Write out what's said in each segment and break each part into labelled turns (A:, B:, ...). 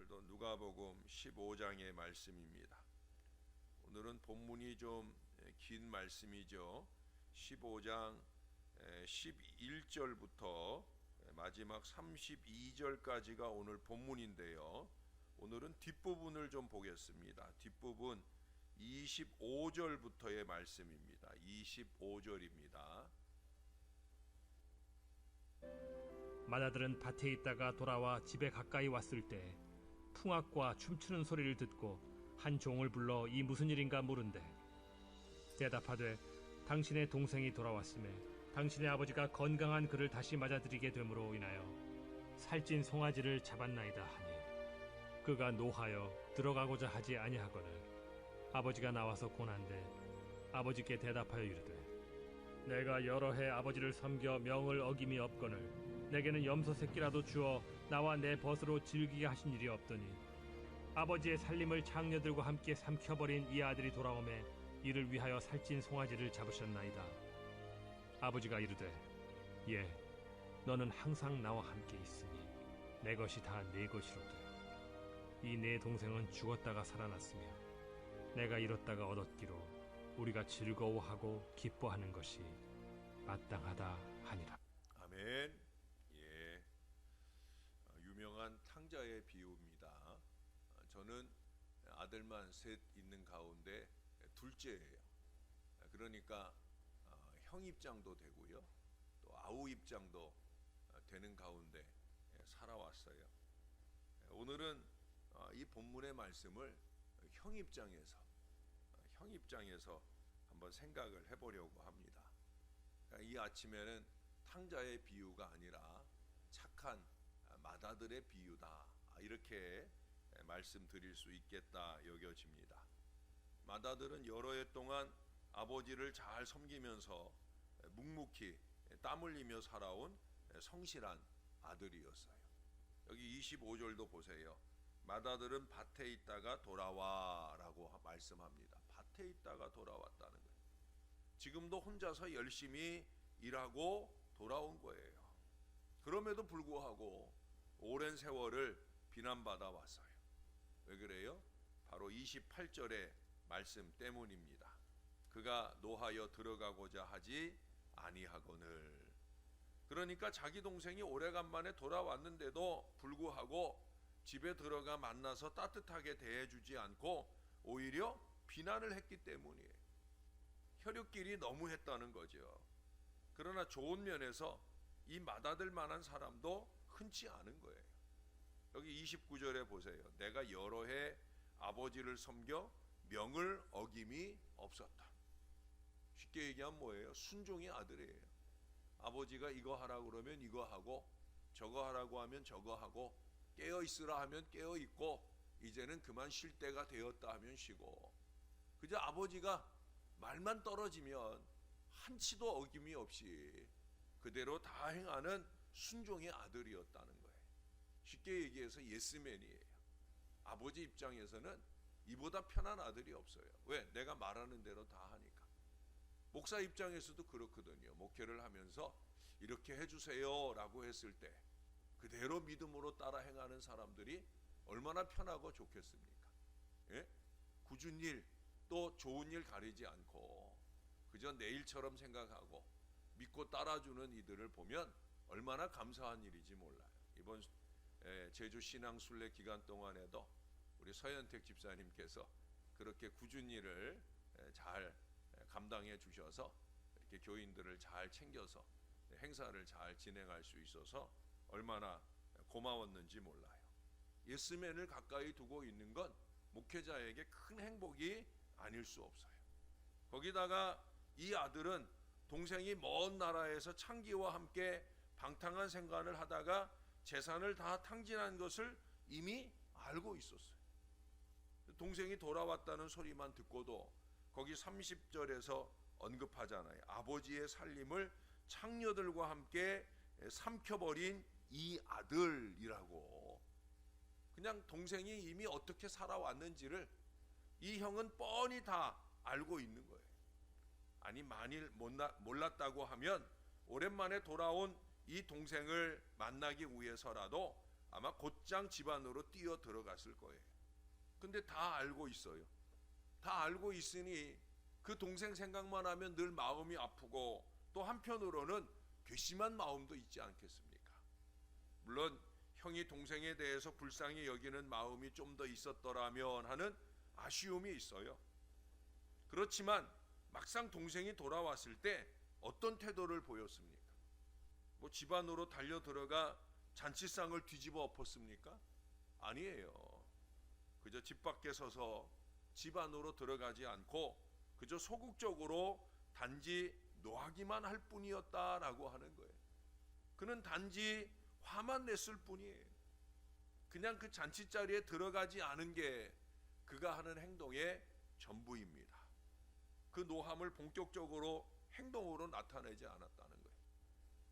A: 오늘도 누가복음 15장의 말씀입니다. 오늘은 본문이 좀 긴 말씀이죠. 15장 11절부터 마지막 32절까지가 오늘 본문인데요. 오늘은 뒷부분을 좀 보겠습니다. 뒷부분 25절부터의 말씀입니다. 25절입니다.
B: 마다들은 밭에 있다가 돌아와 집에 가까이 왔을 때 풍악과 춤추는 소리를 듣고 한 종을 불러 이 무슨 일인가 물은데 대답하되 당신의 동생이 돌아왔음에 당신의 아버지가 건강한 그를 다시 맞아들이게 됨으로 인하여 살찐 송아지를 잡았나이다 하니 그가 노하여 들어가고자 하지 아니하거늘 아버지가 나와서 고난데 아버지께 대답하여 이르되 내가 여러 해 아버지를 섬겨 명을 어김이 없거늘 내게는 염소 새끼라도 주어 나와 내 벗으로 즐기게 하신 일이 없더니 아버지의 살림을 장녀들과 함께 삼켜버린 이 아들이 돌아오매 이를 위하여 살찐 송아지를 잡으셨나이다. 아버지가 이르되 예 너는 항상 나와 함께 있으니 내 것이 다 네 것이로되 이 내 동생은 죽었다가 살아났으며 내가 잃었다가 얻었기로 우리가 즐거워하고 기뻐하는 것이 마땅하다 하니라.
A: 아멘. 예, 유명한 탕자의 비유입니다. 저는 아들만 셋 있는 가운데 둘째예요. 그러니까 형 입장도 되고요, 또 아우 입장도 되는 가운데 살아왔어요. 오늘은 이 본문의 말씀을 형 입장에서 한번 생각을 해보려고 합니다. 이 아침에는 탕자의 비유가 아니라 착한 맏아들의 비유다, 이렇게 말씀드릴 수 있겠다 여겨집니다. 맏아들은 여러 해 동안 아버지를 잘 섬기면서 묵묵히 땀 흘리며 살아온 성실한 아들이었어요. 여기 25절도 보세요. 맏아들은 밭에 있다가 돌아와 라고 말씀합니다. 밭에 있다가 돌아왔다는 거예요. 지금도 혼자서 열심히 일하고 돌아온 거예요. 그럼에도 불구하고 오랜 세월을 비난받아 왔어요. 왜 그래요? 바로 28절의 말씀 때문입니다. 그가 노하여 들어가고자 하지 아니하거늘. 그러니까 자기 동생이 오래간만에 돌아왔는데도 불구하고 집에 들어가 만나서 따뜻하게 대해주지 않고 오히려 비난을 했기 때문이에요. 혈육끼리 너무 했다는 거죠. 그러나 좋은 면에서 이 맏아들 만한 사람도 흔치 않은 거예요. 여기 29절에 보세요. 내가 여러 해 아버지를 섬겨 명을 어김이 없었다. 쉽게 얘기하면 뭐예요? 순종의 아들이에요. 아버지가 이거 하라고 그러면 이거 하고, 저거 하라고 하면 저거 하고, 깨어 있으라 하면 깨어 있고, 이제는 그만 쉴 때가 되었다 하면 쉬고, 그저 아버지가 말만 떨어지면 한치도 어김이 없이 그대로 다 행하는 순종의 아들이었다는 거예요. 쉽게 얘기해서 예스맨이에요. 아버지 입장에서는 이보다 편한 아들이 없어요. 왜? 내가 말하는 대로 다 하니까. 목사 입장에서도 그렇거든요. 목회를 하면서 이렇게 해주세요 라고 했을 때 그대로 믿음으로 따라 행하는 사람들이 얼마나 편하고 좋겠습니까? 예? 굳은 일, 또 좋은 일 가리지 않고 그저 내 일처럼 생각하고 믿고 따라주는 이들을 보면 얼마나 감사한 일인지 몰라요. 이번 제주 신앙순례 기간 동안에도 우리 서현택 집사님께서 그렇게 굳은 일을 잘 감당해 주셔서 이렇게 교인들을 잘 챙겨서 행사를 잘 진행할 수 있어서 얼마나 고마웠는지 몰라요. 예스맨을 가까이 두고 있는 건 목회자에게 큰 행복이 아닐 수 없어요. 거기다가 이 아들은 동생이 먼 나라에서 창기와 함께 방탕한 생활을 하다가 재산을 다 탕진한 것을 이미 알고 있었어요. 동생이 돌아왔다는 소리만 듣고도 거기 30절에서 언급하잖아요. 아버지의 살림을 창녀들과 함께 삼켜버린 이 아들이라고. 그냥 동생이 이미 어떻게 살아왔는지를 이 형은 뻔히 다 알고 있는 거예요. 아니 만일 몰랐다고 하면 오랜만에 돌아온 이 동생을 만나기 위해서라도 아마 곧장 집 안으로 뛰어 들어갔을 거예요. 근데 다 알고 있어요. 다 알고 있으니 그 동생 생각만 하면 늘 마음이 아프고 또 한편으로는 괘씸한 마음도 있지 않겠습니까? 물론 형이 동생에 대해서 불쌍히 여기는 마음이 좀 더 있었더라면 하는 아쉬움이 있어요. 그렇지만 막상 동생이 돌아왔을 때 어떤 태도를 보였습니까? 뭐 집 안으로 달려 들어가 잔치상을 뒤집어 엎었습니까? 아니에요. 그저 집 밖에 서서 집 안으로 들어가지 않고 그저 소극적으로 단지 노하기만 할 뿐이었다라고 하는 거예요. 그는 단지 화만 냈을 뿐이에요. 그냥 그 잔치자리에 들어가지 않은 게 그가 하는 행동의 전부입니다. 그 노함을 본격적으로 행동으로 나타내지 않았다는 거예요.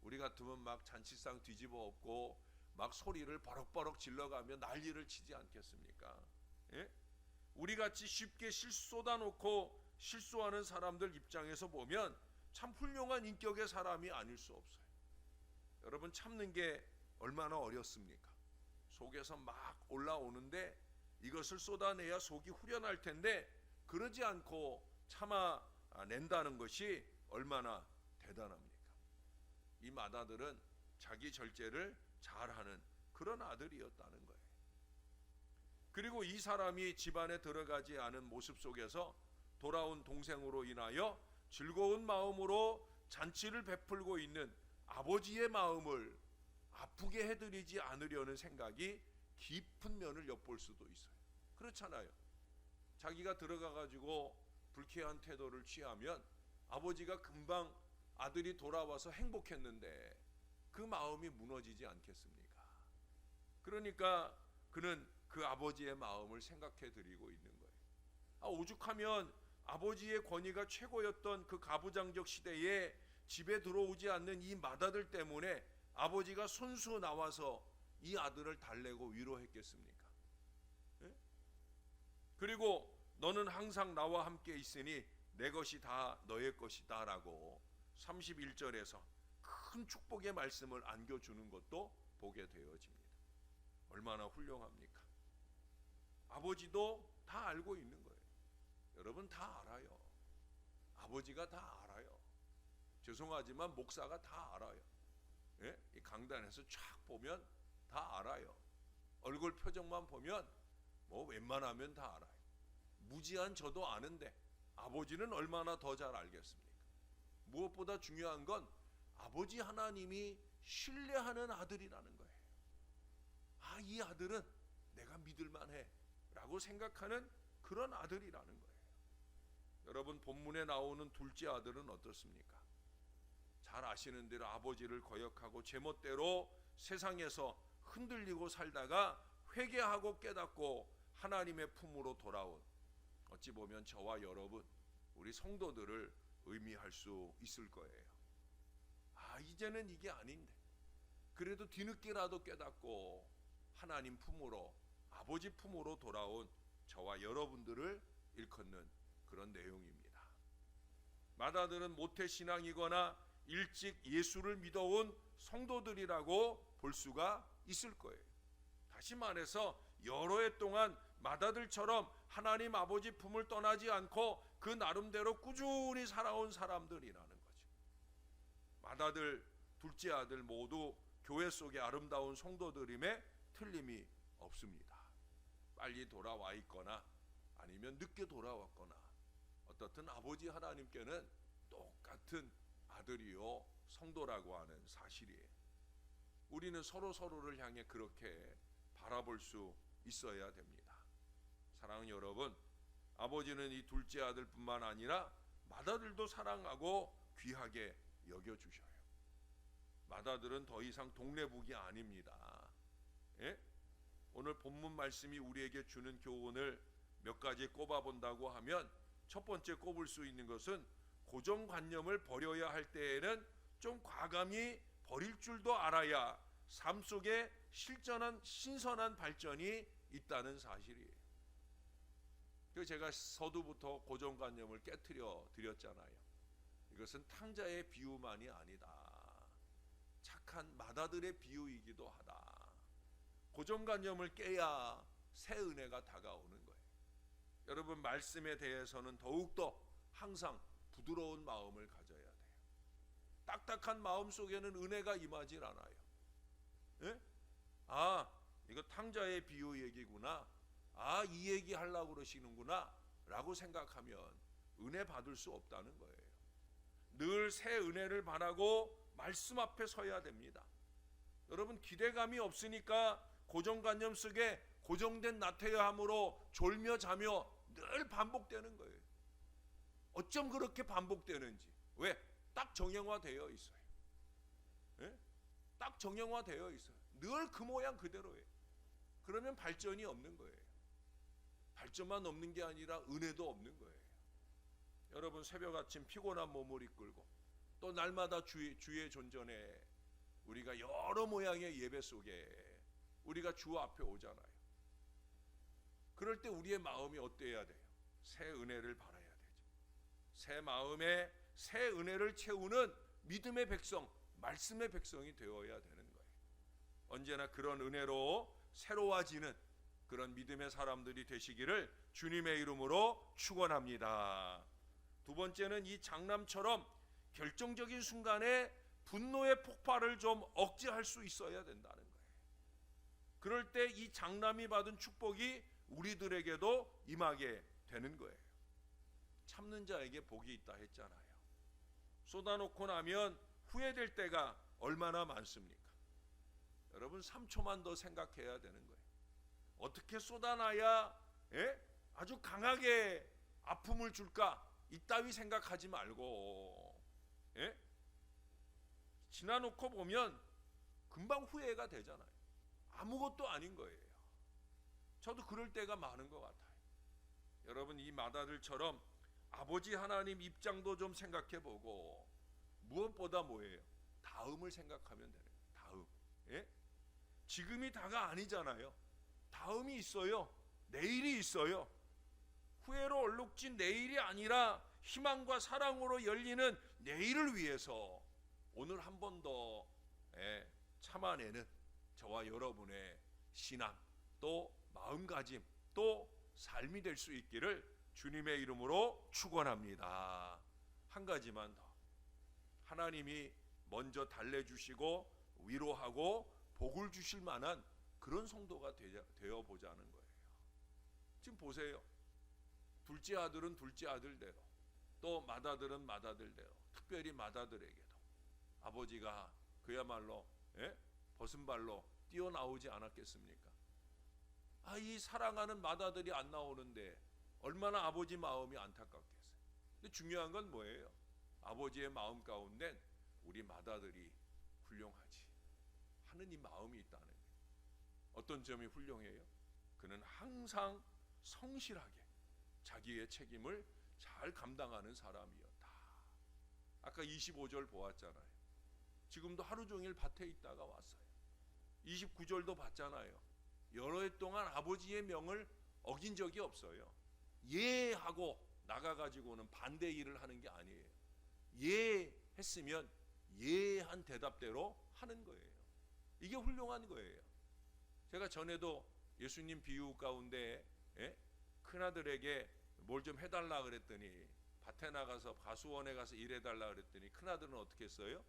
A: 우리 같으면 막 잔치상 뒤집어 엎고 막 소리를 버럭버럭 질러가며 난리를 치지 않겠습니까? 예? 우리같이 쉽게 실수 쏟아놓고 실수하는 사람들 입장에서 보면 참 훌륭한 인격의 사람이 아닐 수 없어요. 여러분, 참는 게 얼마나 어렵습니까? 속에서 막 올라오는데 이것을 쏟아내야 속이 후련할 텐데 그러지 않고 참아낸다는 것이 얼마나 대단합니까? 이 맏아들은 자기 절제를 잘하는 그런 아들이었다는 거예요. 그리고 이 사람이 집안에 들어가지 않은 모습 속에서 돌아온 동생으로 인하여 즐거운 마음으로 잔치를 베풀고 있는 아버지의 마음을 아프게 해드리지 않으려는 생각이 깊은 면을 엿볼 수도 있어요. 그렇잖아요. 자기가 들어가가지고 불쾌한 태도를 취하면 아버지가 금방 아들이 돌아와서 행복했는데 그 마음이 무너지지 않겠습니까? 그러니까 그는 그 아버지의 마음을 생각해 드리고 있는 거예요. 오죽하면 아버지의 권위가 최고였던 그 가부장적 시대에 집에 들어오지 않는 이 맏아들 때문에 아버지가 손수 나와서 이 아들을 달래고 위로했겠습니까? 예? 그리고 너는 항상 나와 함께 있으니 내 것이 다 너의 것이다 라고 31절에서 큰 축복의 말씀을 안겨주는 것도 보게 되어집니다. 얼마나 훌륭합니까? 아버지도 다 알고 있는 거예요. 여러분, 다 알아요. 아버지가 다 알아요. 죄송하지만 목사가 다 알아요. 예? 이 강단에서 쫙 보면 다 알아요. 얼굴 표정만 보면 뭐 웬만하면 다 알아요. 무지한 저도 아는데 아버지는 얼마나 더 잘 알겠습니까? 무엇보다 중요한 건 아버지 하나님이 신뢰하는 아들이라는 거예요. 이 아들은 내가 믿을만해 라고 생각하는 그런 아들이라는 거예요. 여러분, 본문에 나오는 둘째 아들은 어떻습니까? 잘 아시는 대로 아버지를 거역하고 제멋대로 세상에서 흔들리고 살다가 회개하고 깨닫고 하나님의 품으로 돌아온, 어찌 보면 저와 여러분, 우리 성도들을 의미할 수 있을 거예요. 이제는 이게 아닌데 그래도 뒤늦게라도 깨닫고 하나님 품으로, 아버지 품으로 돌아온 저와 여러분들을 일컫는 그런 내용입니다. 맏아들은 모태신앙이거나 일찍 예수를 믿어온 성도들이라고 볼 수가 있을 거예요. 다시 말해서 여러 해 동안 맏아들처럼 하나님 아버지 품을 떠나지 않고 그 나름대로 꾸준히 살아온 사람들이라는 거죠. 맏아들, 둘째 아들 모두 교회 속의 아름다운 성도들임에 틀림이 없습니다. 빨리 돌아와 있거나 아니면 늦게 돌아왔거나 어떻든 아버지 하나님께는 똑같은 아들이요 성도라고 하는 사실이에요. 우리는 서로를 향해 그렇게 바라볼 수 있어야 됩니다. 사랑하는 여러분, 아버지는 이 둘째 아들뿐만 아니라 맏아들도 사랑하고 귀하게 여겨주셔요. 맏아들은 더 이상 동네북이 아닙니다. 예? 오늘 본문 말씀이 우리에게 주는 교훈을 몇 가지 꼽아본다고 하면 첫 번째 꼽을 수 있는 것은 고정관념을 버려야 할 때에는 좀 과감히 버릴 줄도 알아야 삶 속에 실전한 신선한 발전이 있다는 사실이에요. 그래서 제가 서두부터 고정관념을 깨트려 드렸잖아요. 이것은 탕자의 비유만이 아니다. 착한 맏아들의 비유이기도 하다. 고정관념을 깨야 새 은혜가 다가오는 거예요. 여러분, 말씀에 대해서는 더욱더 항상 부드러운 마음을 가져야 돼요. 딱딱한 마음 속에는 은혜가 임하질 않아요. 예? 아, 이거 탕자의 비유 얘기구나. 아, 이 얘기 하려고 그러시는구나 라고 생각하면 은혜 받을 수 없다는 거예요. 늘 새 은혜를 바라고 말씀 앞에 서야 됩니다. 여러분, 기대감이 없으니까 고정관념 속에 고정된 나태함으로 졸며 자며 늘 반복되는 거예요. 어쩜 그렇게 반복되는지. 왜? 딱 정형화되어 있어요. 예? 딱 정형화되어 있어요. 늘 그 모양 그대로예요. 그러면 발전이 없는 거예요. 발전만 없는 게 아니라 은혜도 없는 거예요. 여러분, 새벽 아침 피곤한 몸을 이끌고 또 날마다 주의 존전에 우리가 여러 모양의 예배 속에 우리가 주 앞에 오잖아요. 그럴 때 우리의 마음이 어때야 돼요? 새 은혜를 바라야 되죠. 새 마음에 새 은혜를 채우는 믿음의 백성, 말씀의 백성이 되어야 되는 거예요. 언제나 그런 은혜로 새로워지는 그런 믿음의 사람들이 되시기를 주님의 이름으로 축원합니다. 두 번째는 이 장남처럼 결정적인 순간에 분노의 폭발을 좀 억제할 수 있어야 된다는 거예요. 그럴 때 이 장남이 받은 축복이 우리들에게도 임하게 되는 거예요. 참는 자에게 복이 있다 했잖아요. 쏟아놓고 나면 후회될 때가 얼마나 많습니까? 여러분, 3초만 더 생각해야 되는 거예요. 어떻게 쏟아놔야 아주 강하게 아픔을 줄까? 이따위 생각하지 말고 지나놓고 보면 금방 후회가 되잖아요. 아무것도 아닌 거예요. 저도 그럴 때가 많은 것 같아요. 여러분, 이 마다들처럼 아버지 하나님 입장도 좀 생각해보고 무엇보다 뭐예요? 다음을 생각하면 되는 거예요. 다음. 지금이 다가 아니잖아요. 다음이 있어요. 내일이 있어요. 후회로 얼룩진 내일이 아니라 희망과 사랑으로 열리는 내일을 위해서 오늘 한 번 더 참아내는 저와 여러분의 신앙, 또 마음가짐, 또 삶이 될 수 있기를 주님의 이름으로 축원합니다. 한 가지만 더. 하나님이 먼저 달래주시고 위로하고 복을 주실 만한 그런 성도가 되어 보자는 거예요. 지금 보세요. 둘째 아들은 둘째 아들대로, 또 맏아들은 맏아들대로, 특별히 맏아들에게도 아버지가 그야말로 벗은발로 뛰어나오지 않았겠습니까? 이 사랑하는 맏아들이 안 나오는데 얼마나 아버지 마음이 안타깝겠어요. 근데 중요한 건 뭐예요? 아버지의 마음 가운데 우리 맏아들이 훌륭하지 하는 이 마음이 있다는 거예요. 어떤 점이 훌륭해요? 그는 항상 성실하게 자기의 책임을 잘 감당하는 사람이었다. 아까 25절 보았잖아요. 지금도 하루 종일 밭에 있다가 왔어요. 29절도 봤잖아요. 여러 해 동안 아버지의 명을 어긴 적이 없어요. 예 하고 나가가지고는 반대 일을 하는 게 아니에요. 예 했으면 예한 대답대로 하는 거예요. 이게 훌륭한 거예요. 제가 전에도 예수님 비유 가운데 큰아들에게 뭘 좀 해달라 그랬더니 밭에 나가서 가수원에 가서 일해달라 그랬더니 큰아들은 어떻게 했어요?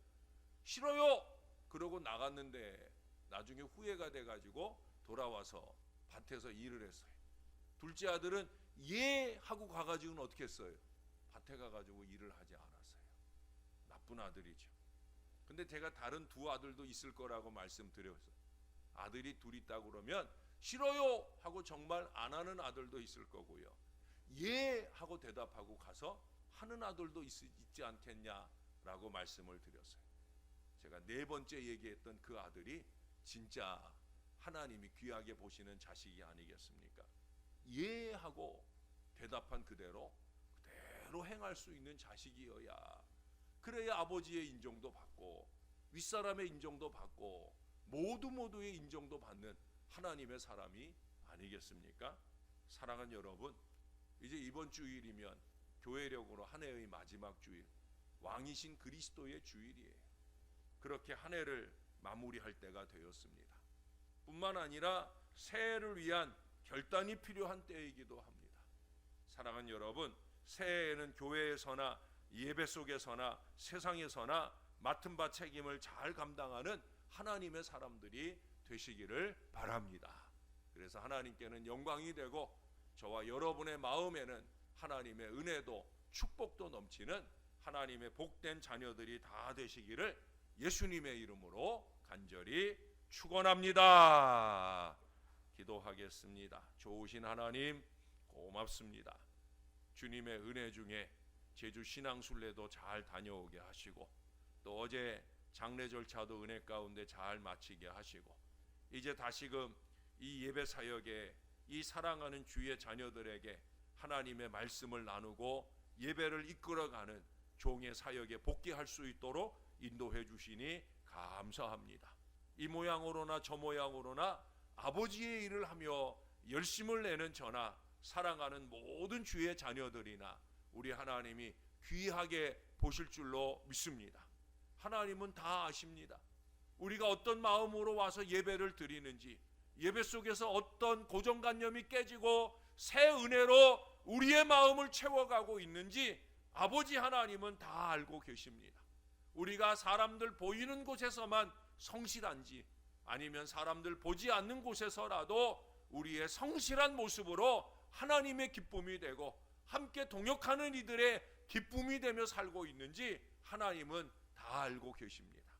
A: 싫어요! 그러고 나갔는데 나중에 후회가 돼가지고 돌아와서 밭에서 일을 했어요. 둘째 아들은 예 하고 가가지고는 어떻게 했어요? 밭에 가가지고 일을 하지 않았어요. 나쁜 아들이죠. 근데 제가 다른 두 아들도 있을 거라고 말씀드렸어요. 아들이 둘 있다고 그러면 싫어요 하고 정말 안 하는 아들도 있을 거고요. 예 하고 대답하고 가서 하는 아들도 있지 않겠냐라고 말씀을 드렸어요. 제가 네 번째 얘기했던 그 아들이 진짜 하나님이 귀하게 보시는 자식이 아니겠습니까? 예 하고 대답한 그대로 행할 수 있는 자식이어야, 그래야 아버지의 인정도 받고 윗사람의 인정도 받고 모두의 인정도 받는 하나님의 사람이 아니겠습니까? 사랑하는 여러분, 이제 이번 주일이면 교회력으로 한 해의 마지막 주일, 왕이신 그리스도의 주일이에요. 그렇게 한 해를 마무리할 때가 되었습니다. 뿐만 아니라 새해를 위한 결단이 필요한 때이기도 합니다. 사랑하는 여러분, 새해에는 교회에서나 예배 속에서나 세상에서나 맡은 바 책임을 잘 감당하는 하나님의 사람들이 되시기를 바랍니다. 그래서 하나님께는 영광이 되고 저와 여러분의 마음에는 하나님의 은혜도 축복도 넘치는 하나님의 복된 자녀들이 다 되시기를 예수님의 이름으로 간절히 축원합니다. 기도하겠습니다. 좋으신 하나님 고맙습니다. 주님의 은혜 중에 제주 신앙순례도 잘 다녀오게 하시고 또 어제 장례 절차도 은혜 가운데 잘 마치게 하시고 이제 다시금 이 예배 사역에 이 사랑하는 주의 자녀들에게 하나님의 말씀을 나누고 예배를 이끌어가는 종의 사역에 복귀할 수 있도록 인도해 주시니 감사합니다. 이 모양으로나 저 모양으로나 아버지의 일을 하며 열심을 내는 저나 사랑하는 모든 주의 자녀들이나 우리 하나님이 귀하게 보실 줄로 믿습니다. 하나님은 다 아십니다. 우리가 어떤 마음으로 와서 예배를 드리는지, 예배 속에서 어떤 고정관념이 깨지고 새 은혜로 우리의 마음을 채워가고 있는지 아버지 하나님은 다 알고 계십니다. 우리가 사람들 보이는 곳에서만 성실한지 아니면 사람들 보지 않는 곳에서라도 우리의 성실한 모습으로 하나님의 기쁨이 되고 함께 동역하는 이들의 기쁨이 되며 살고 있는지 하나님은 다 알고 계십니다.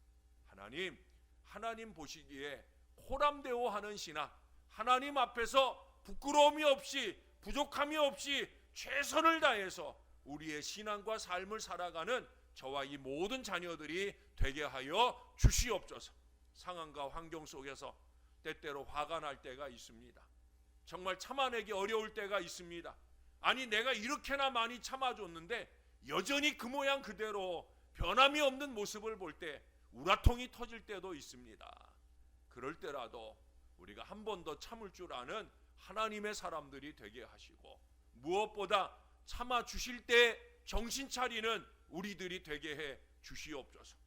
A: 하나님 보시기에 호람대오하는 신앙, 하나님 앞에서 부끄러움이 없이 부족함이 없이 최선을 다해서 우리의 신앙과 삶을 살아가는 저와 이 모든 자녀들이 되게 하여 주시옵소서. 상황과 환경 속에서 때때로 화가 날 때가 있습니다. 정말 참아내기 어려울 때가 있습니다. 아니 내가 이렇게나 많이 참아줬는데 여전히 그 모양 그대로 변함이 없는 모습을 볼 때 우라통이 터질 때도 있습니다. 그럴 때라도 우리가 한 번 더 참을 줄 아는 하나님의 사람들이 되게 하시고 무엇보다 참아주실 때 정신 차리는 우리들이 되게 해 주시옵소서.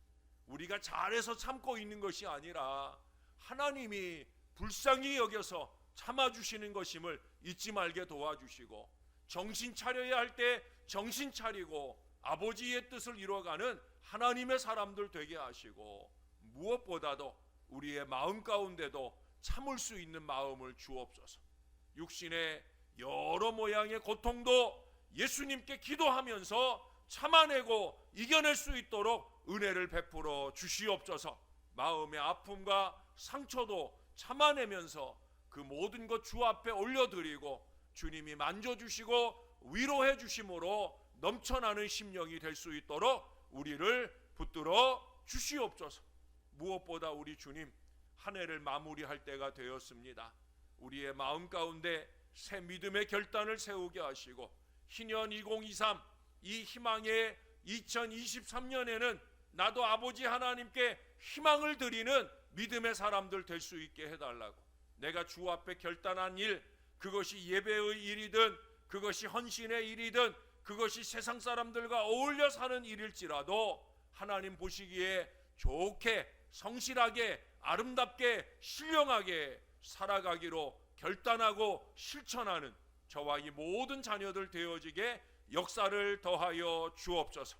A: 우리가 잘해서 참고 있는 것이 아니라 하나님이 불쌍히 여겨서 참아주시는 것임을 잊지 말게 도와주시고 정신 차려야 할 때 정신 차리고 아버지의 뜻을 이루어가는 하나님의 사람들 되게 하시고 무엇보다도 우리의 마음 가운데도 참을 수 있는 마음을 주옵소서. 육신의 여러 모양의 고통도 예수님께 기도하면서 참아내고 이겨낼 수 있도록 은혜를 베풀어 주시옵소서. 마음의 아픔과 상처도 참아내면서 그 모든 것 주 앞에 올려드리고 주님이 만져주시고 위로해 주심으로 넘쳐나는 심령이 될 수 있도록 우리를 붙들어 주시옵소서. 무엇보다 우리 주님 한 해를 마무리할 때가 되었습니다. 우리의 마음 가운데 새 믿음의 결단을 세우게 하시고 희년 2023 이 희망의 2023년에는 나도 아버지 하나님께 희망을 드리는 믿음의 사람들 될 수 있게 해달라고, 내가 주 앞에 결단한 일, 그것이 예배의 일이든 그것이 헌신의 일이든 그것이 세상 사람들과 어울려 사는 일일지라도 하나님 보시기에 좋게 성실하게 아름답게 신령하게 살아가기로 결단하고 실천하는 저와 이 모든 자녀들 되어지게 역사를 더하여 주옵소서.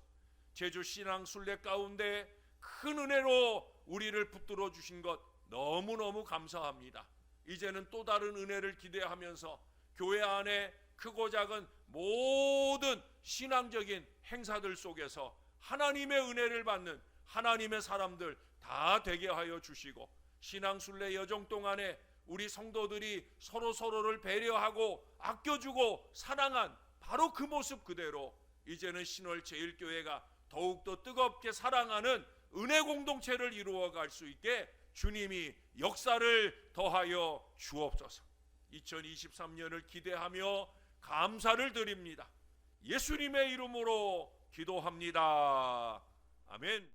A: 제주 신앙순례 가운데 큰 은혜로 우리를 붙들어 주신 것 너무너무 감사합니다. 이제는 또 다른 은혜를 기대하면서 교회 안에 크고 작은 모든 신앙적인 행사들 속에서 하나님의 은혜를 받는 하나님의 사람들 다 되게 하여 주시고 신앙순례 여정 동안에 우리 성도들이 서로를 배려하고 아껴주고 사랑한 바로 그 모습 그대로 이제는 신월 제일교회가 더욱더 뜨겁게 사랑하는 은혜 공동체를 이루어갈 수 있게 주님이 역사를 더하여 주옵소서. 2023년을 기대하며 감사를 드립니다. 예수님의 이름으로 기도합니다. 아멘.